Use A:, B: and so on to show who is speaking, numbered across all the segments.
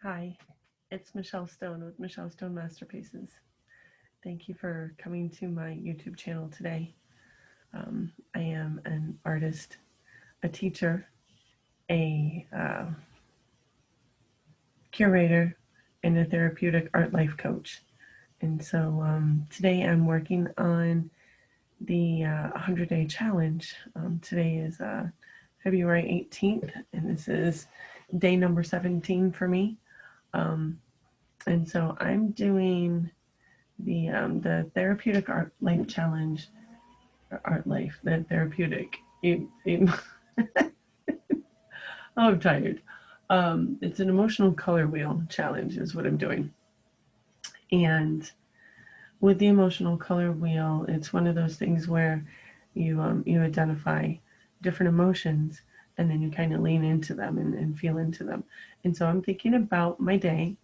A: Hi, it's Michelle Stone with Michelle Stone Masterpieces. Thank you for coming to my YouTube channel today. I am an artist, a teacher, a curator, and a therapeutic art life coach. And so today I'm working on the 100-day challenge. Today is February 18th, and this is day number 17 for me. And so I'm doing the therapeutic art life challenge, or art life, the therapeutic. Oh, I'm tired. It's an emotional color wheel challenge, is what I'm doing. And with the emotional color wheel, it's one of those things where you identify different emotions and then you kind of lean into them and feel into them. And so I'm thinking about my day.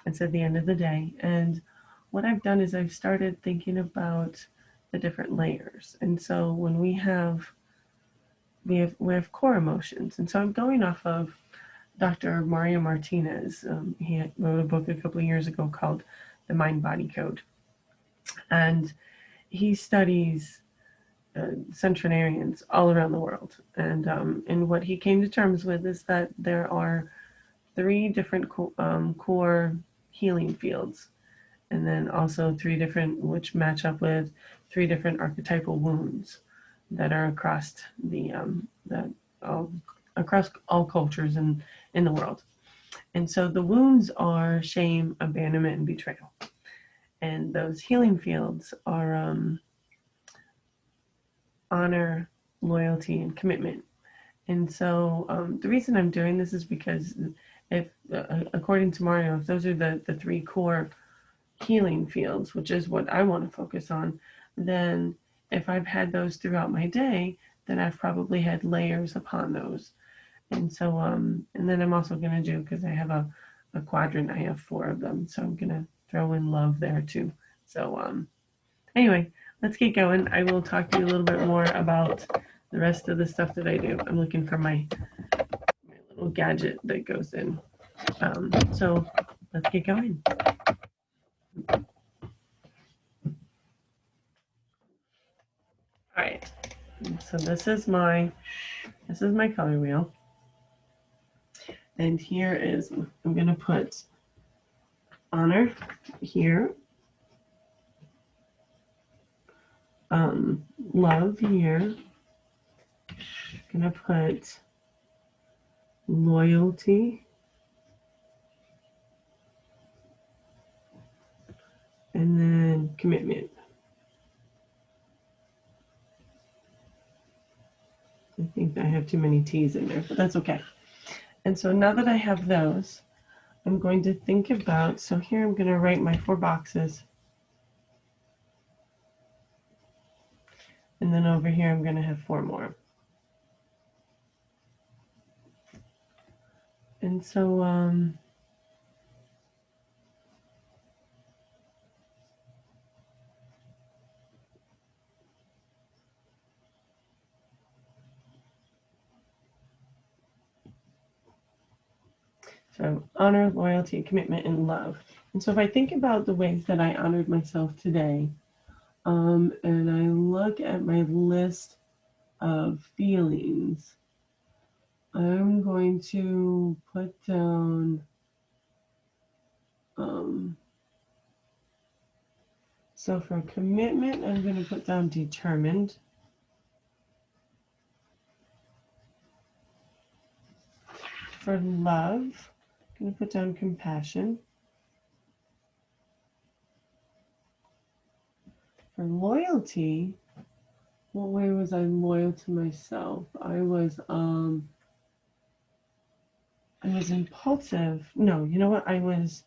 A: It's at the end of the day, and what I've done is I've started thinking about the different layers. And so when we have core emotions, and so I'm going off of Dr. Mario Martinez. He wrote a book a couple of years ago called The Mind Body Code, and he studies centenarians all around the world. And what he came to terms with is that there are three different core healing fields, and then also three different, which match up with three different archetypal wounds that are across across all cultures in the world. And so the wounds are shame, abandonment, and betrayal. And those healing fields are honor, loyalty, and commitment. And so the reason I'm doing this is because if, according to Mario, if those are the three core healing fields, which is what I want to focus on, then if I've had those throughout my day, then I've probably had layers upon those. And so, and then I'm also going to do, because I have a quadrant, I have 4 of them. So I'm going to throw in love there too. So anyway, let's get going. I will talk to you a little bit more about the rest of the stuff that I do. I'm looking for my little gadget that goes in. So let's get going. All right. So this is my color wheel. And here is, I'm going to put honor here, love here, I'm going to put loyalty, and then commitment. I think I have too many T's in there, but that's okay. And so now that I have those, I'm going to think about, so here I'm going to write my 4 boxes. And then over here I'm going to have 4 more. And so honor, loyalty, commitment, and love. And so if I think about the ways that I honored myself today, and I look at my list of feelings, I'm going to put down, so for commitment, I'm going to put down determined. For love, I'm going to put down compassion. For loyalty, what way was I loyal to myself? I was impulsive. No, you know what? I was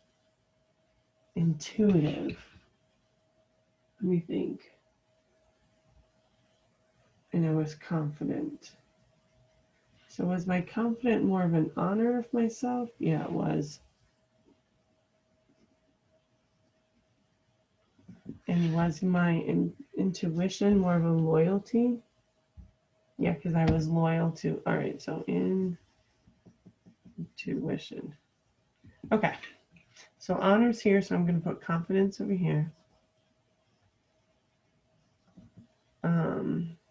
A: intuitive. Let me think. And I was confident. So was my confident more of an honor of myself? Yeah, it was. And was my intuition more of a loyalty? Yeah, because I was loyal to, all right, so intuition. Okay, so honor's here, so I'm going to put confidence over here.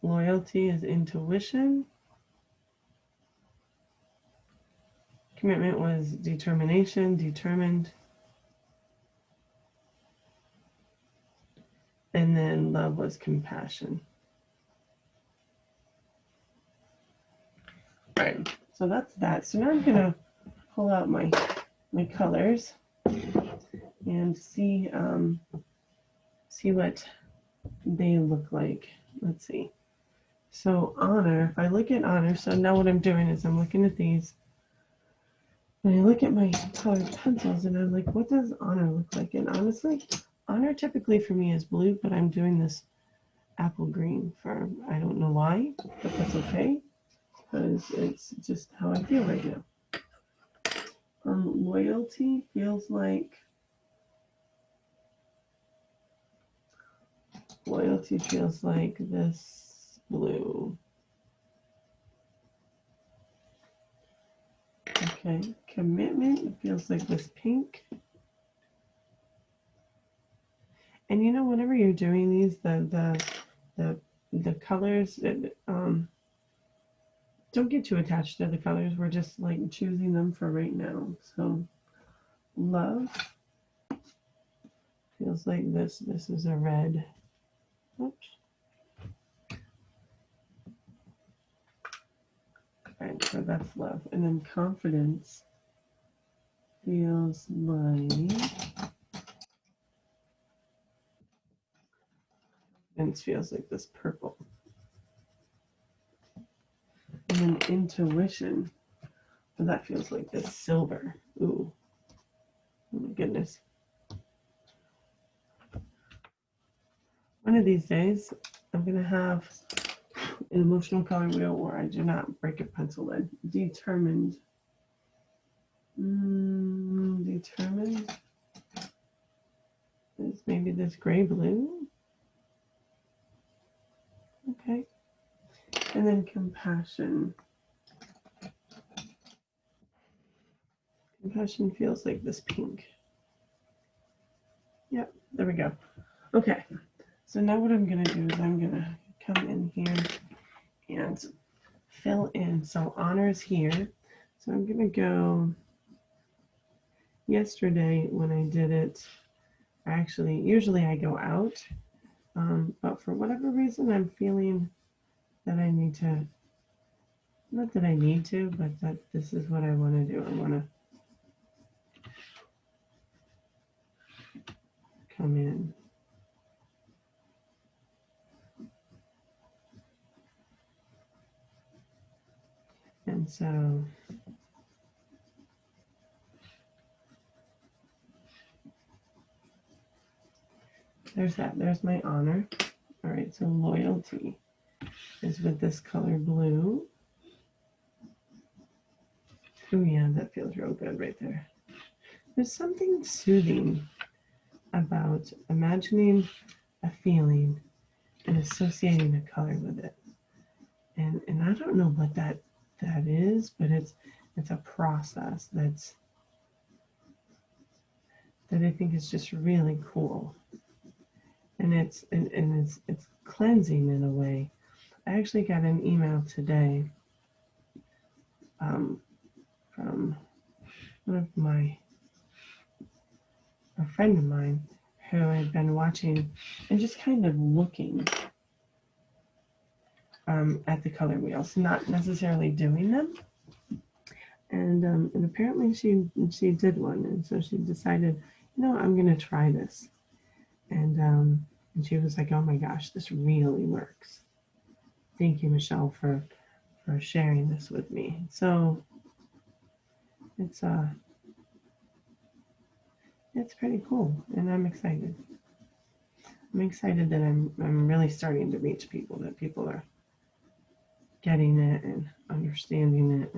A: Loyalty is intuition. Commitment was determination, determined. And then love was compassion. All right, so that's that. So now I'm going to pull out my colors and see what they look like. Let's see. So honor, if I look at honor, so now what I'm doing is I'm looking at these and I look at my colored pencils and I'm like, what does honor look like? And honestly, honor typically for me is blue, but I'm doing this apple green for, I don't know why, but that's okay because it's just how I feel right now. Loyalty feels like this blue. Okay, commitment feels like this pink. And you know, whenever you're doing these, the colors, don't get too attached to the colors. We're just like choosing them for right now. So love feels like this. This is a red. Oops. Right, so that's love. And then confidence feels like this purple. And then intuition, so that feels like this silver. Ooh, oh my goodness. One of these days, I'm gonna have an emotional color wheel where I do not break a pencil lead. Determined. Determined is maybe this gray blue. Okay. And then compassion. Compassion feels like this pink. Yep, there we go. Okay. So now what I'm going to do is I'm going to come in here and fill in. So honor is here. So I'm going to go yesterday when I did it. Actually, usually I go out. But for whatever reason, I'm feeling that I need to, not that I need to, but that this is what I want to do. I want to come in. And so there's that. There's my honor. All right, so loyalty is with this color blue. Oh yeah, that feels real good right there. There's something soothing about imagining a feeling and associating a color with it. And I don't know what that is, but it's a process that I think is just really cool. And it's cleansing in a way. I actually got an email today from one of a friend of mine who had been watching and just kind of looking at the color wheels, not necessarily doing them. And apparently she did one, and so she decided, I'm going to try this. And she was like, oh my gosh, this really works. Thank you, Michelle, for sharing this with me. So it's pretty cool, and I'm excited. I'm excited that I'm really starting to reach people, that people are getting it and understanding it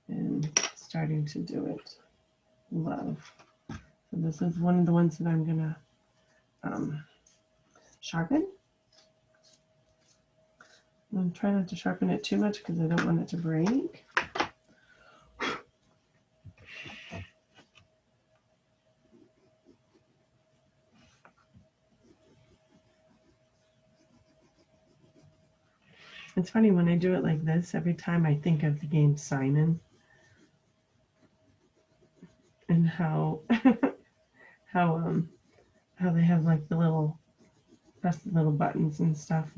A: and starting to do it. Love. So this is one of the ones that I'm gonna sharpen. I'm trying not to sharpen it too much because I don't want it to break. It's funny when I do it like this, every time I think of the game Simon and how how how they have like the little press the little buttons and stuff.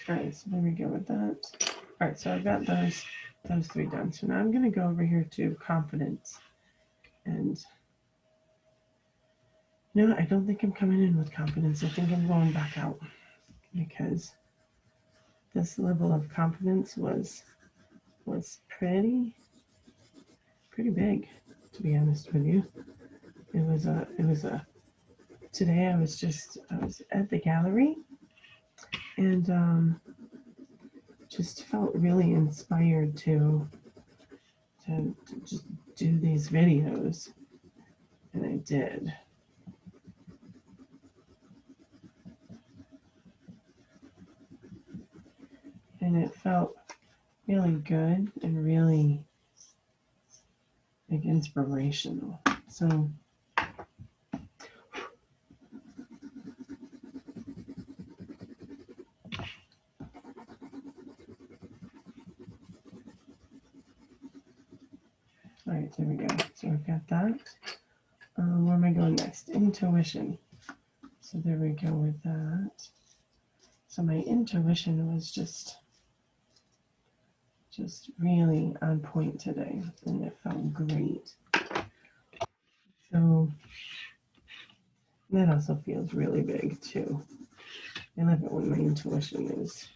A: All right, so there we go with that. All right, so I've got those three done. So now I'm going to go over here to confidence. And no, I don't think I'm coming in with confidence. I think I'm going back out because this level of confidence was pretty big, to be honest with you. It was a today I was at the gallery and just felt really inspired to just do these videos, and I did. And it felt really good and really like inspirational. So all right, there we go. So I've got that. Where am I going next? Intuition. So there we go with that. So my intuition was just really on point today, and it felt great. So that also feels really big too. I love it when my intuition is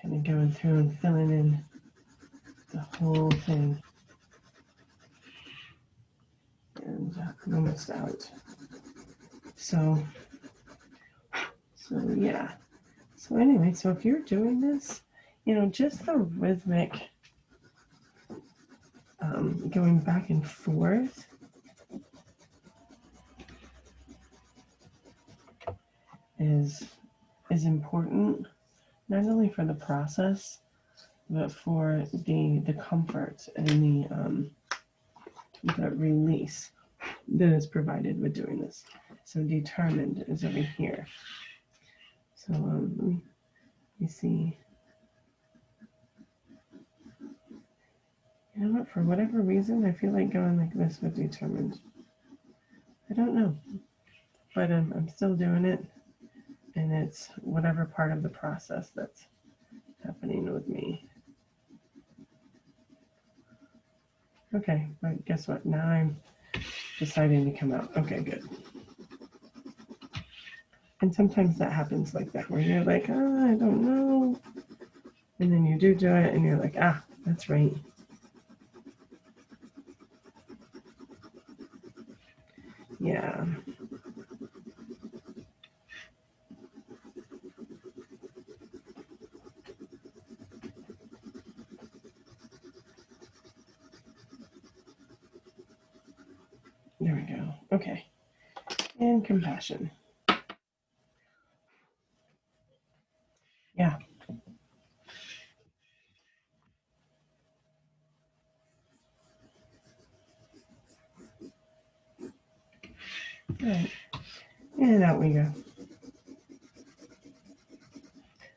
A: kind of going through and filling in the whole thing. And I'm almost out. So yeah. So anyway, so if you're doing this, just the rhythmic going back and forth is important, not only for the process, but for the comfort and the release that is provided with doing this. So determined is over here. So let me see. You know what? For whatever reason, I feel like going like this with determined. I don't know, but I'm still doing it, and it's whatever part of the process that's happening with me. Okay, but guess what? Now I'm deciding to come out. Okay, good. And sometimes that happens like that, where you're like, oh, I don't know. And then you do it, and you're like, ah, that's right. Yeah. There we go. Okay. And compassion. Yeah. All right. And out we go.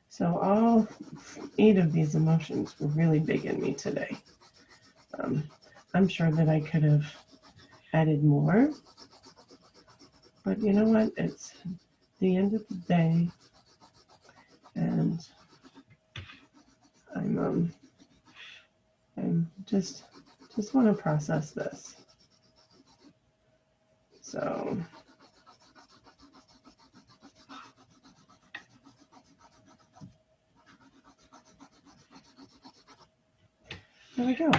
A: So all 8 of these emotions were really big in me today. I'm sure that I could have added more, but you know what? It's the end of the day, and I'm just want to process this. So there we go.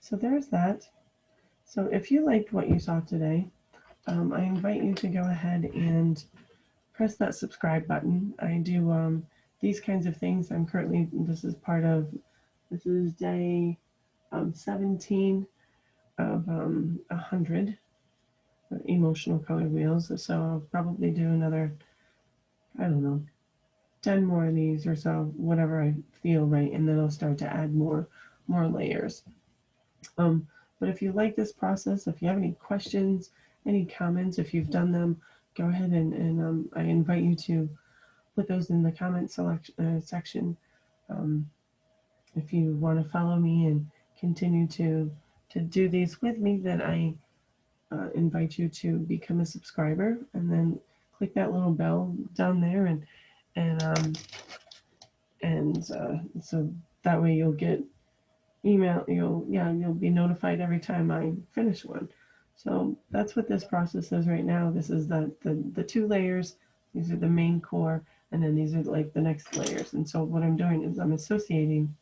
A: So there's that. So if you liked what you saw today, I invite you to go ahead and press that subscribe button. I do these kinds of things. This is day 17 of 100 emotional color wheels. So I'll probably do another I don't know, 10 more of these or so, whatever I feel right, and then I'll start to add more layers. Um, but if you like this process, if you have any questions, any comments, if you've done them, go ahead and I invite you to put those in the comment section. Um, if you want to follow me and continue to do these with me, then I invite you to become a subscriber, and then click that little bell down there, and so that way you'll get email. You'll be notified every time I finish one. So that's what this process is right now. This is the two layers. These are the main core, and then these are like the next layers. And so what I'm doing is I'm associating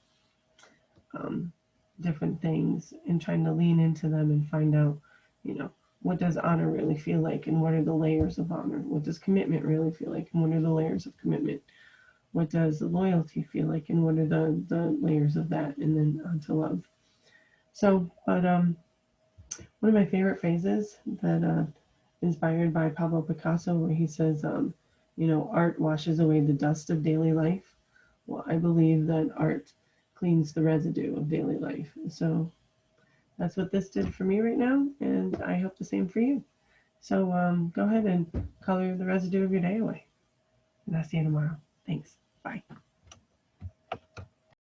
A: um, different things and trying to lean into them and find out, you know, what does honor really feel like, and what are the layers of honor? What does commitment really feel like, and what are the layers of commitment? What does loyalty feel like, and what are the layers of that? And then onto love. So, but one of my favorite phrases that inspired by Pablo Picasso, where he says, art washes away the dust of daily life. Well, I believe that art cleans the residue of daily life. So that's what this did for me right now, and I hope the same for you. So go ahead and color the residue of your day away. And I'll see you tomorrow. Thanks. Bye.